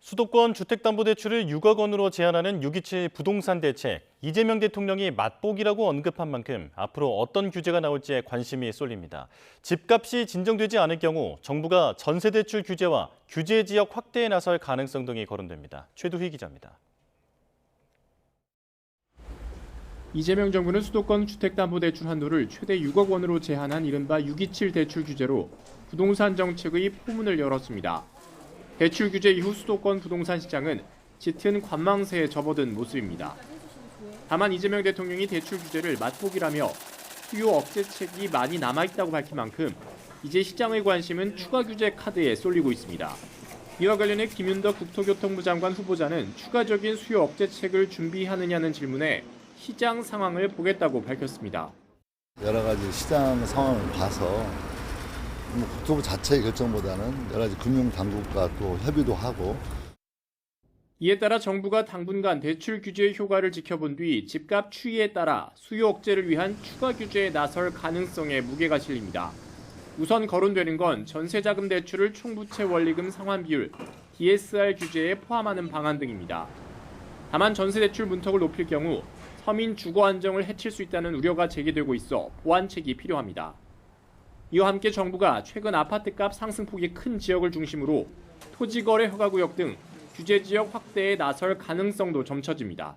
수도권 주택담보대출을 6억 원으로 제한하는 627 부동산 대책. 이재명 대통령이 맛보기라고 언급한 만큼 앞으로 어떤 규제가 나올지에 관심이 쏠립니다. 집값이 진정되지 않을 경우 정부가 전세대출 규제와 규제 지역 확대에 나설 가능성 등이 거론됩니다. 최두희 기자입니다. 이재명 정부는 수도권 주택담보대출 한도를 최대 6억 원으로 제한한 이른바 627 대출 규제로 부동산 정책의 포문을 열었습니다. 대출 규제 이후 수도권 부동산 시장은 짙은 관망세에 접어든 모습입니다. 다만 이재명 대통령이 대출 규제를 맛보기라며 수요 억제책이 많이 남아있다고 밝힌 만큼 이제 시장의 관심은 추가 규제 카드에 쏠리고 있습니다. 이와 관련해 김윤덕 국토교통부 장관 후보자는 추가적인 수요 억제책을 준비하느냐는 질문에 시장 상황을 보겠다고 밝혔습니다. 여러 가지 시장 상황을 봐서 국토부 자체의 결정보다는 여러 가지 금융당국과 또 협의도 하고. 이에 따라 정부가 당분간 대출 규제의 효과를 지켜본 뒤 집값 추이에 따라 수요 억제를 위한 추가 규제에 나설 가능성에 무게가 실립니다. 우선 거론되는 건 전세자금 대출을 총부채 원리금 상환 비율 DSR 규제에 포함하는 방안 등입니다. 다만 전세대출 문턱을 높일 경우 서민 주거 안정을 해칠 수 있다는 우려가 제기되고 있어 보완책이 필요합니다. 이와 함께 정부가 최근 아파트값 상승폭이 큰 지역을 중심으로 토지거래 허가구역 등 규제 지역 확대에 나설 가능성도 점쳐집니다.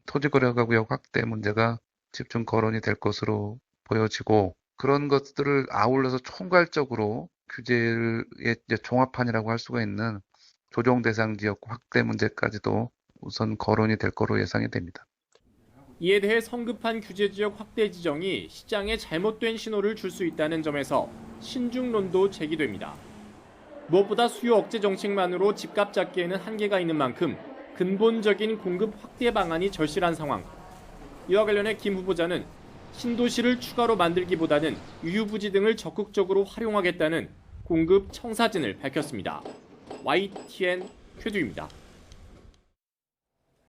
토지거래 허가구역 확대 문제가 집중 거론이 될 것으로 보여지고, 그런 것들을 아울러서 총괄적으로 규제의 종합판이라고 할 수가 있는 조정 대상 지역 확대 문제까지도 우선 거론이 될 거로 예상이 됩니다. 이에 대해 성급한 규제 지역 확대 지정이 시장에 잘못된 신호를 줄 수 있다는 점에서 신중론도 제기됩니다. 무엇보다 수요 억제 정책만으로 집값 잡기에는 한계가 있는 만큼 근본적인 공급 확대 방안이 절실한 상황. 이와 관련해 김 후보자는 신도시를 추가로 만들기보다는 유유부지 등을 적극적으로 활용하겠다는 공급 청사진을 밝혔습니다. YTN 최두입니다.